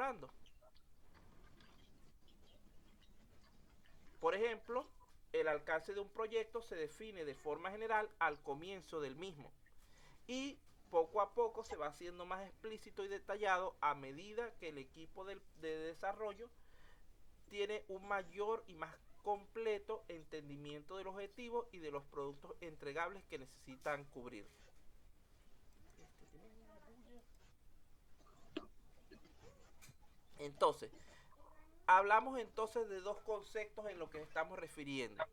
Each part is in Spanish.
mejorando. Por ejemplo, el alcance de un proyecto se define de forma general al comienzo del mismo y poco a poco se va haciendo más explícito y detallado a medida que el equipo de desarrollo tiene un mayor y más completo entendimiento del objetivo y de los productos entregables que necesitan cubrir. Entonces, hablamos entonces de dos conceptos en lo que estamos refiriendo.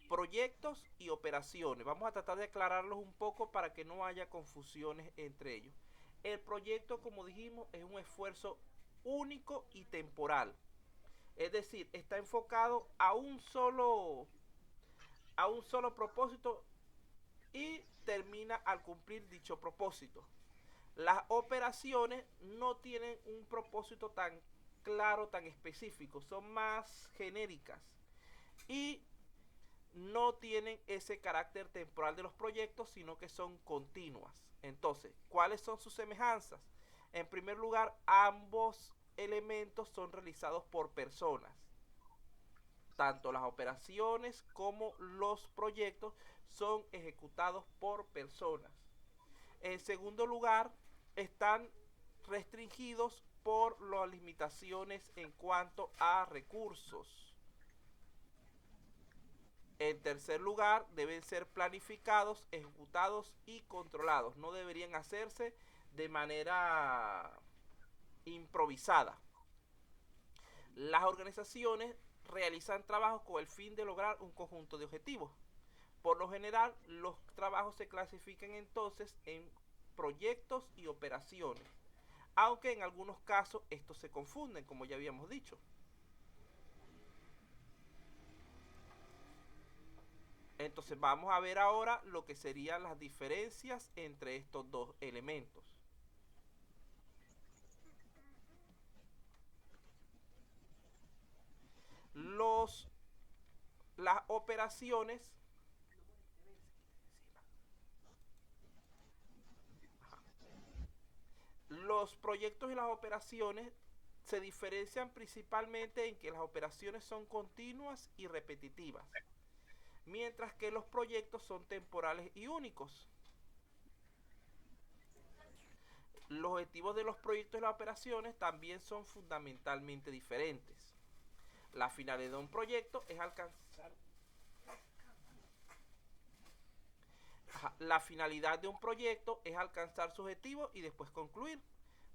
Proyectos y operaciones. Vamos a tratar de aclararlos un poco para que no haya confusiones entre ellos. El proyecto, como dijimos, es un esfuerzo único y temporal. Es decir, está enfocado a un solo propósito y termina al cumplir dicho propósito. Las operaciones no tienen un propósito tan claro, tan específico, son más genéricas y no tienen ese carácter temporal de los proyectos, sino que son continuas. Entonces, ¿cuáles son sus semejanzas? En primer lugar, ambos elementos son realizados por personas. Tanto las operaciones como los proyectos son ejecutados por personas. En segundo lugar, están restringidos por las limitaciones en cuanto a recursos. En tercer lugar, deben ser planificados, ejecutados y controlados. No deberían hacerse de manera improvisada. Las organizaciones realizan trabajos con el fin de lograr un conjunto de objetivos. Por lo general, los trabajos se clasifican entonces en proyectos y operaciones, aunque en algunos casos estos se confunden, como ya habíamos dicho. Entonces vamos a ver ahora lo que serían las diferencias entre estos dos elementos. Los, las operaciones, los proyectos y las operaciones se diferencian principalmente en que las operaciones son continuas y repetitivas, mientras que los proyectos son temporales y únicos. Los objetivos de los proyectos y las operaciones también son fundamentalmente diferentes. La finalidad de un proyecto es alcanzar la finalidad de un proyecto es alcanzar su objetivo y después concluir.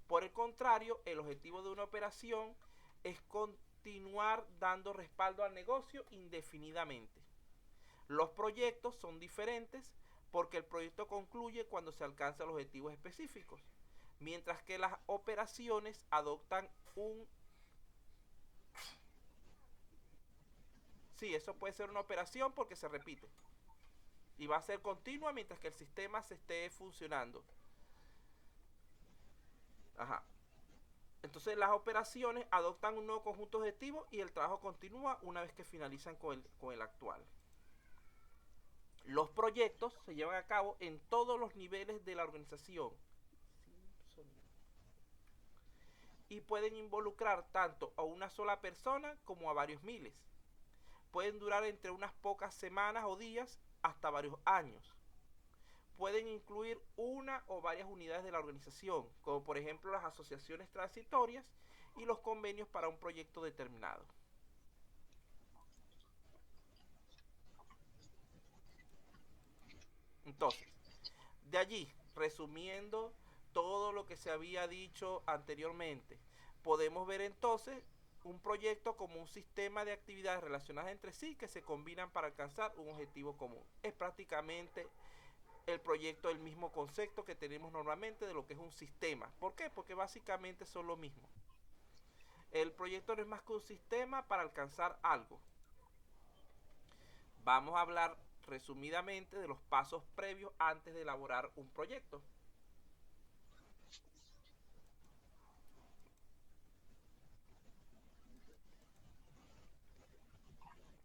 Por el contrario, el objetivo de una operación es continuar dando respaldo al negocio indefinidamente. Los proyectos son diferentes porque el proyecto concluye cuando se alcanzan los objetivos específicos, mientras que las operaciones adoptan un... Sí, eso puede ser una operación porque se repite y va a ser continua mientras que el sistema se esté funcionando. Ajá. Entonces las operaciones adoptan un nuevo conjunto de objetivos y el trabajo continúa una vez que finalizan con el actual. Los proyectos se llevan a cabo en todos los niveles de la organización y pueden involucrar tanto a una sola persona como a varios miles. Pueden durar entre unas pocas semanas o días hasta varios años. Pueden incluir una o varias unidades de la organización, como por ejemplo las asociaciones transitorias y los convenios para un proyecto determinado. Entonces, de allí, resumiendo todo lo que se había dicho anteriormente, podemos ver entonces un proyecto como un sistema de actividades relacionadas entre sí que se combinan para alcanzar un objetivo común. Es prácticamente el proyecto el mismo concepto que tenemos normalmente de lo que es un sistema. ¿Por qué? Porque básicamente son lo mismo. El proyecto no es más que un sistema para alcanzar algo. Vamos a hablar resumidamente de los pasos previos antes de elaborar un proyecto.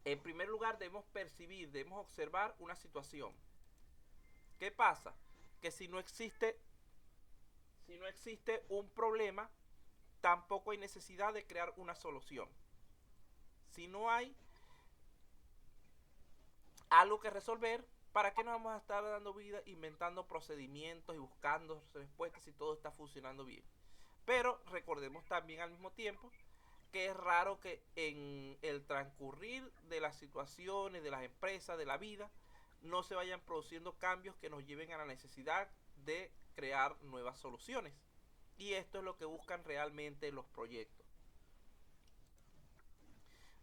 En primer lugar, debemos percibir, debemos observar una situación. ¿Qué pasa? Que si no existe un problema, tampoco hay necesidad de crear una solución. Si no hay algo que resolver, ¿para qué nos vamos a estar dando vida inventando procedimientos y buscando respuestas si todo está funcionando bien? Pero recordemos también al mismo tiempo que es raro que en el transcurrir de las situaciones, de las empresas, de la vida, no se vayan produciendo cambios que nos lleven a la necesidad de crear nuevas soluciones. Y esto es lo que buscan realmente los proyectos.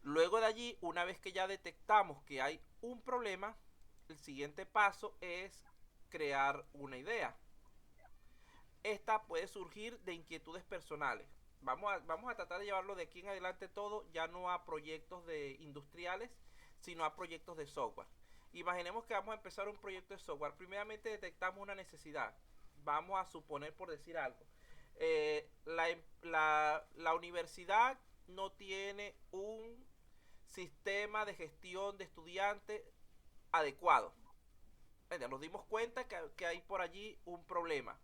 Luego de allí, una vez que ya detectamos que hay un problema, el siguiente paso es crear una idea. Esta puede surgir de inquietudes personales. Vamos a tratar de llevarlo de aquí en adelante todo, ya no a proyectos industriales, sino a proyectos de software. Imaginemos que vamos a empezar un proyecto de software. Primeramente detectamos una necesidad. Vamos a suponer, por decir algo, la universidad no tiene un sistema de gestión de estudiantes adecuado. Nos dimos cuenta que hay por allí un problema.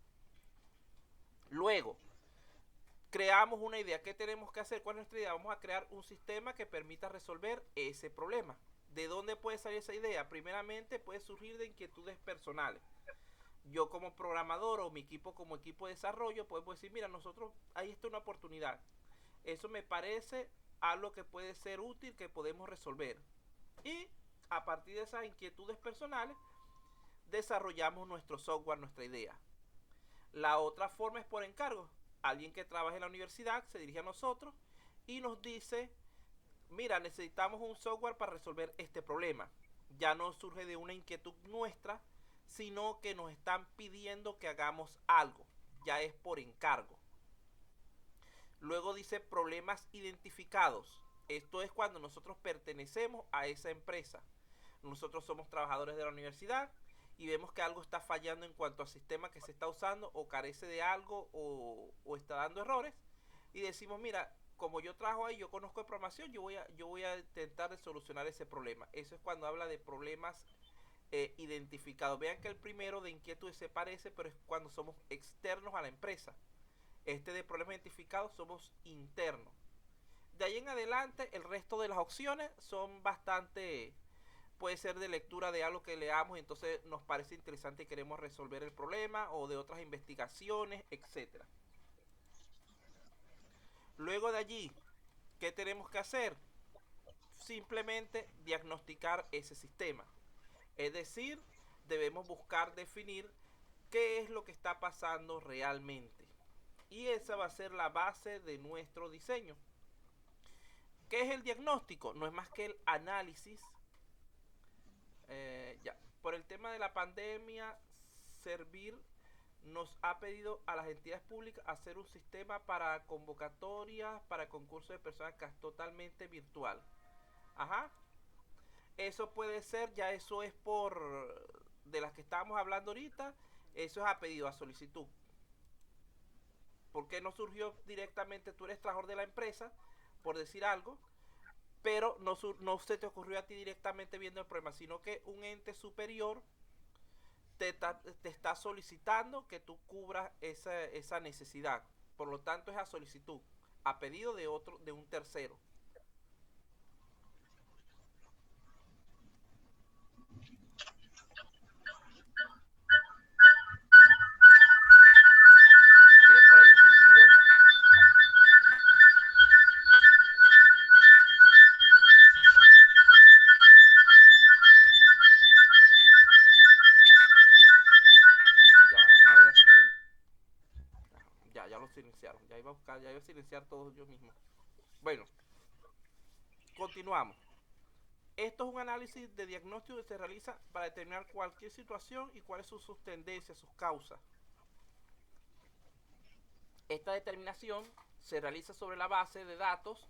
Luego, creamos una idea. ¿Qué tenemos que hacer? ¿Cuál es nuestra idea? Vamos a crear un sistema que permita resolver ese problema. ¿De dónde puede salir esa idea? Primeramente puede surgir de inquietudes personales. Yo como programador o mi equipo como equipo de desarrollo podemos decir, mira, nosotros, ahí está una oportunidad. Eso me parece algo que puede ser útil, que podemos resolver. Y a partir de esas inquietudes personales, desarrollamos nuestro software, nuestra idea. La otra forma es por encargo. Alguien que trabaja en la universidad se dirige a nosotros y nos dice, mira, necesitamos un software para resolver este problema. Ya no surge de una inquietud nuestra, sino que nos están pidiendo que hagamos algo. Ya es por encargo. Luego dice problemas identificados. Esto es cuando nosotros pertenecemos a esa empresa. Nosotros somos trabajadores de la universidad y vemos que algo está fallando en cuanto al sistema que se está usando o carece de algo o está dando errores. Y decimos, mira, como yo trabajo ahí, yo conozco de programación, yo voy a intentar de solucionar ese problema. Eso es cuando habla de problemas identificados. Vean que el primero de inquietud se parece, pero es cuando somos externos a la empresa. Este de problemas identificados somos internos. De ahí en adelante, el resto de las opciones son bastante, puede ser de lectura de algo que leamos y entonces nos parece interesante y queremos resolver el problema, o de otras investigaciones, etc. Luego de allí, ¿qué tenemos que hacer? Simplemente diagnosticar ese sistema. Es decir, debemos buscar definir qué es lo que está pasando realmente. Y esa va a ser la base de nuestro diseño. ¿Qué es el diagnóstico? No es más que el análisis. Por el tema de la pandemia, Servir nos ha pedido a las entidades públicas hacer un sistema para convocatorias, para concursos de personas que es totalmente virtual. Ajá. Eso puede ser, ya eso es de las que estábamos hablando ahorita, eso es a pedido, a solicitud. ¿Por qué no surgió directamente? Tú eres trabajador de la empresa, por decir algo, pero no se te ocurrió a ti directamente viendo el problema, sino que un ente superior te está solicitando que tú cubras esa necesidad. Por lo tanto, es a solicitud, a pedido de un tercero. Si tienes por ahí un silbido, ya vamos a ver aquí. Ya lo silenciaron. Ya iba a silenciar todos yo mismo. Bueno, continuamos. Esto es un análisis de diagnóstico que se realiza para determinar cualquier situación y cuáles son sus tendencias, sus causas. Esta determinación se realiza sobre la base de datos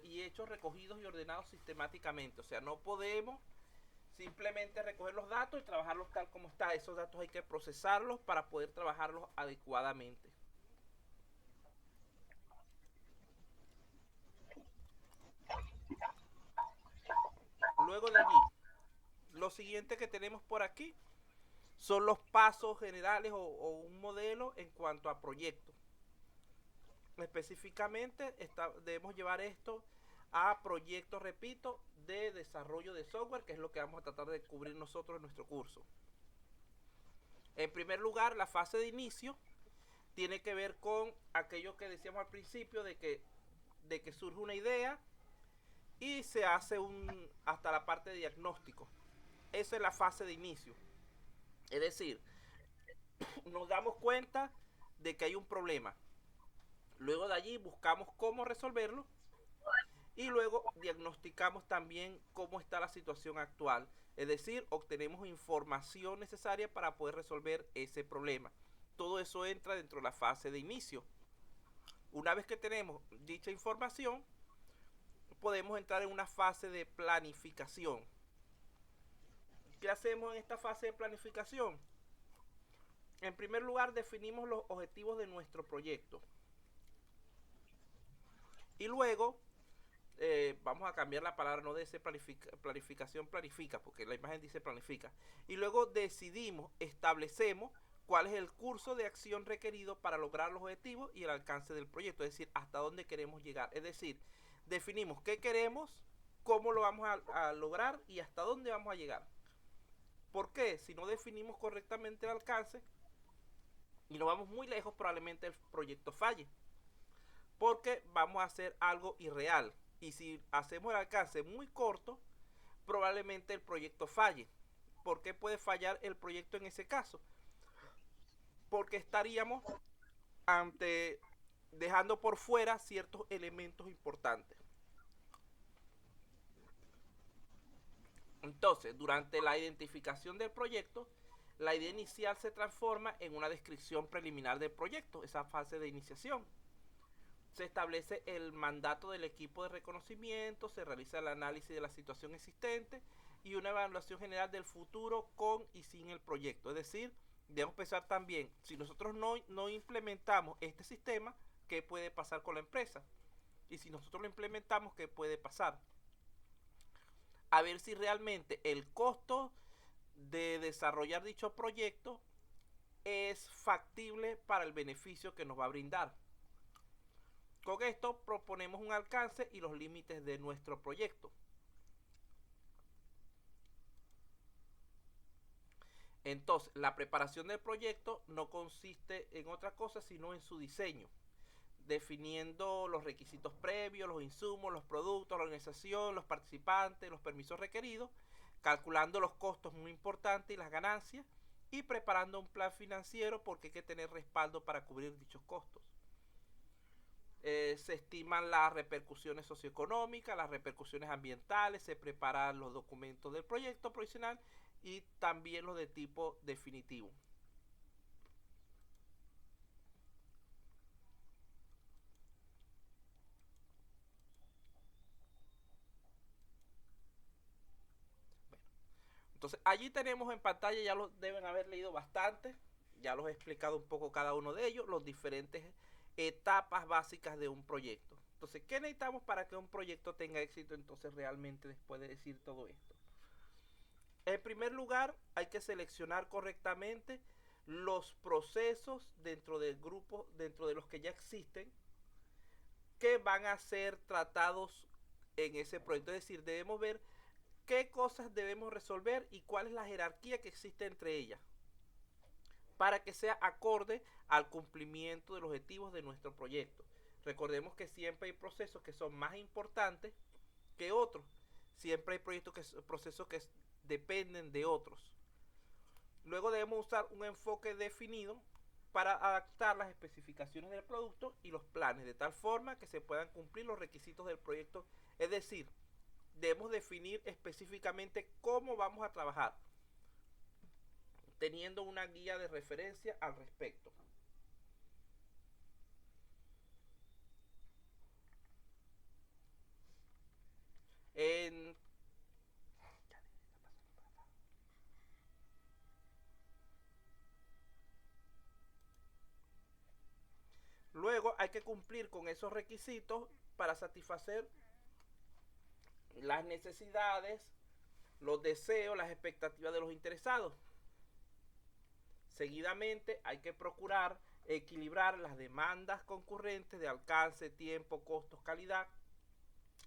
y hechos recogidos y ordenados sistemáticamente. O sea, no podemos simplemente recoger los datos y trabajarlos tal como está. Esos datos hay que procesarlos para poder trabajarlos adecuadamente. Luego de allí, lo siguiente que tenemos por aquí son los pasos generales o un modelo en cuanto a proyectos. Específicamente debemos llevar esto a proyectos, repito, de desarrollo de software, que es lo que vamos a tratar de cubrir nosotros en nuestro curso. En primer lugar, la fase de inicio tiene que ver con aquello que decíamos al principio de que surge una idea y se hace hasta la parte de diagnóstico. Esa es la fase de inicio. Es decir, nos damos cuenta de que hay un problema. Luego de allí buscamos cómo resolverlo y luego diagnosticamos también cómo está la situación actual. Es decir, obtenemos información necesaria para poder resolver ese problema. Todo eso entra dentro de la fase de inicio. Una vez que tenemos dicha información, podemos entrar en una fase de planificación. ¿Qué hacemos en esta fase de planificación? En primer lugar, definimos los objetivos de nuestro proyecto. Y luego, vamos a cambiar la palabra, no dice planificación, planifica, porque la imagen dice planifica. Y luego decidimos, establecemos cuál es el curso de acción requerido para lograr los objetivos y el alcance del proyecto, es decir, hasta dónde queremos llegar. Es decir, definimos qué queremos, cómo lo vamos a lograr y hasta dónde vamos a llegar. ¿Por qué? Si no definimos correctamente el alcance y nos vamos muy lejos, probablemente el proyecto falle. Porque vamos a hacer algo irreal. Y si hacemos el alcance muy corto, probablemente el proyecto falle. ¿Por qué puede fallar el proyecto en ese caso? Porque estaríamos dejando por fuera ciertos elementos importantes. Entonces, durante la identificación del proyecto, la idea inicial se transforma en una descripción preliminar del proyecto, esa fase de iniciación. Se establece el mandato del equipo de reconocimiento, se realiza el análisis de la situación existente y una evaluación general del futuro con y sin el proyecto. Es decir, debemos pensar también, si nosotros no implementamos este sistema, ¿qué puede pasar con la empresa? Y si nosotros lo implementamos, ¿qué puede pasar? A ver si realmente el costo de desarrollar dicho proyecto es factible para el beneficio que nos va a brindar. Con esto proponemos un alcance y los límites de nuestro proyecto. Entonces, la preparación del proyecto no consiste en otra cosa sino en su diseño, definiendo los requisitos previos, los insumos, los productos, la organización, los participantes, los permisos requeridos, calculando los costos muy importantes y las ganancias, y preparando un plan financiero porque hay que tener respaldo para cubrir dichos costos. Se estiman las repercusiones socioeconómicas, las repercusiones ambientales, se preparan los documentos del proyecto provisional y también los de tipo definitivo. Entonces allí tenemos en pantalla, ya lo deben haber leído bastante, ya los he explicado un poco cada uno de ellos, los diferentes etapas básicas de un proyecto. Entonces, ¿qué necesitamos para que un proyecto tenga éxito entonces realmente después de decir todo esto? En primer lugar, hay que seleccionar correctamente los procesos dentro del grupo, dentro de los que ya existen, que van a ser tratados en ese proyecto. Es decir, debemos ver qué cosas debemos resolver y cuál es la jerarquía que existe entre ellas, para que sea acorde al cumplimiento de los objetivos de nuestro proyecto. Recordemos que siempre hay procesos que son más importantes que otros. Siempre hay procesos que dependen de otros. Luego debemos usar un enfoque definido para adaptar las especificaciones del producto y los planes de tal forma que se puedan cumplir los requisitos del proyecto. Es decir, debemos definir específicamente cómo vamos a trabajar, teniendo una guía de referencia al respecto. En Luego hay que cumplir con esos requisitos para satisfacer las necesidades, los deseos, las expectativas de los interesados. Seguidamente hay que procurar equilibrar las demandas concurrentes de alcance, tiempo, costos, calidad,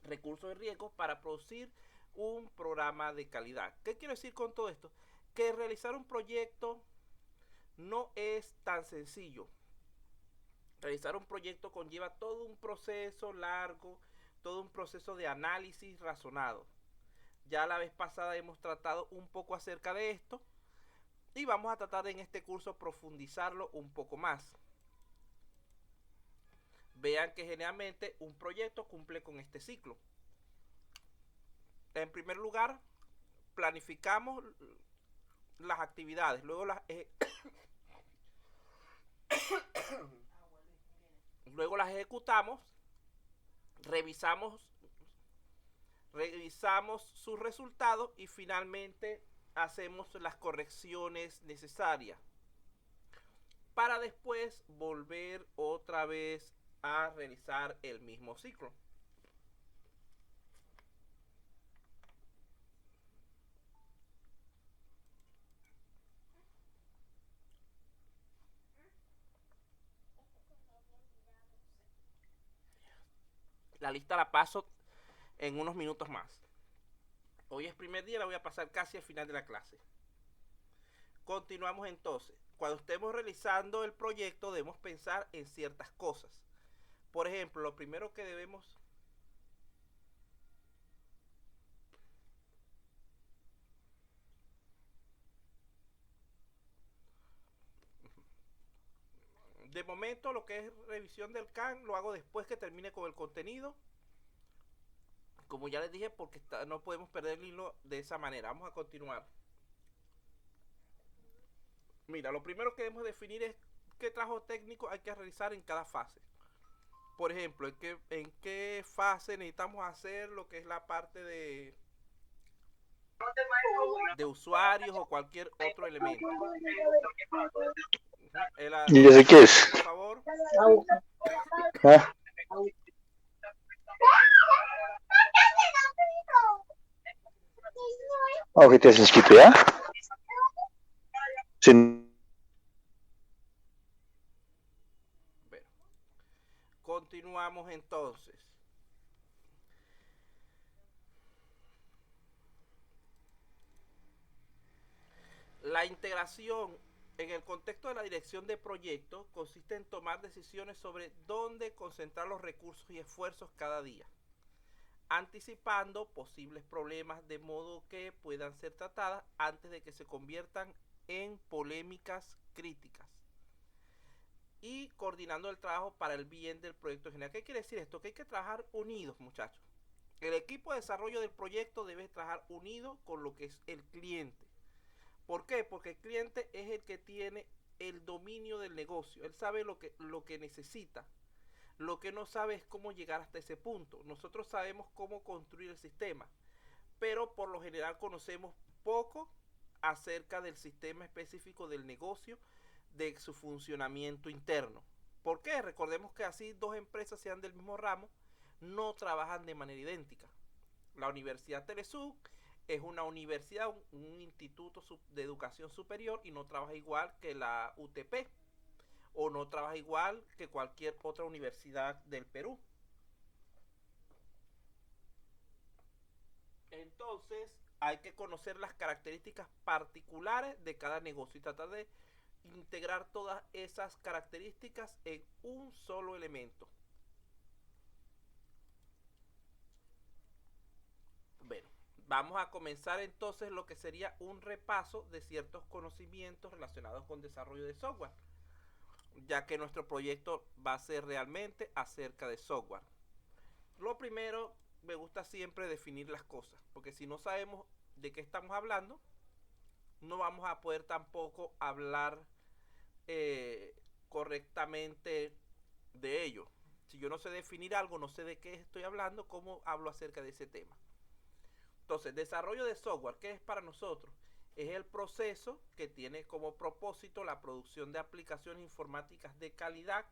recursos y riesgos para producir un programa de calidad. ¿Qué quiero decir con todo esto? Que realizar un proyecto no es tan sencillo. Realizar un proyecto conlleva todo un proceso largo, todo un proceso de análisis razonado. Ya la vez pasada hemos tratado un poco acerca de esto y vamos a tratar en este curso profundizarlo un poco más. Vean que generalmente un proyecto cumple con este ciclo. En primer lugar, planificamos las actividades, luego las ejecutamos, revisamos sus resultados y finalmente hacemos las correcciones necesarias para después volver otra vez a realizar el mismo ciclo. La lista la paso en unos minutos más. Hoy es primer día, la voy a pasar casi al final de la clase. Continuamos entonces. Cuando estemos realizando el proyecto debemos pensar en ciertas cosas. Por ejemplo, lo primero que debemos de momento lo que es revisión del CAN lo hago después que termine con el contenido. Como ya les dije, porque no podemos perder el hilo de esa manera. Vamos a continuar. Mira, lo primero que debemos definir es qué trabajo técnico hay que realizar en cada fase. Por ejemplo, en qué fase necesitamos hacer lo que es la parte de usuarios o cualquier otro elemento. ¿Y ese qué es? Por favor. ¿Ah? Oh, ¿qué te has inscrito ya? Sí. Bueno, continuamos entonces. La integración en el contexto de la dirección de proyectos consiste en tomar decisiones sobre dónde concentrar los recursos y esfuerzos cada día, anticipando posibles problemas de modo que puedan ser tratadas antes de que se conviertan en polémicas críticas y coordinando el trabajo para el bien del proyecto general. ¿Qué quiere decir esto? Que hay que trabajar unidos, muchachos. El equipo de desarrollo del proyecto debe trabajar unido con lo que es el cliente. ¿Por qué? Porque el cliente es el que tiene el dominio del negocio. Él sabe lo que necesita. Lo que no sabe es cómo llegar hasta ese punto. Nosotros sabemos cómo construir el sistema, pero por lo general conocemos poco acerca del sistema específico del negocio, de su funcionamiento interno. ¿Por qué? Recordemos que así dos empresas, sean del mismo ramo, no trabajan de manera idéntica. La Universidad Telesub es una universidad, un instituto de educación superior y no trabaja igual que la UTP o no trabaja igual que cualquier otra universidad del Perú. Entonces hay que conocer las características particulares de cada negocio y tratar de integrar todas esas características en un solo elemento. Bueno, vamos a comenzar entonces lo que sería un repaso de ciertos conocimientos relacionados con desarrollo de software, ya que nuestro proyecto va a ser realmente acerca de software. Lo primero, me gusta siempre definir las cosas, porque si no sabemos de qué estamos hablando, no vamos a poder tampoco hablar correctamente de ello. Si yo no sé definir algo, no sé de qué estoy hablando, ¿cómo hablo acerca de ese tema? Entonces, desarrollo de software, ¿qué es para nosotros? Es el proceso que tiene como propósito la producción de aplicaciones informáticas de calidad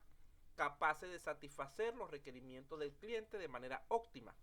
capaces de satisfacer los requerimientos del cliente de manera óptima.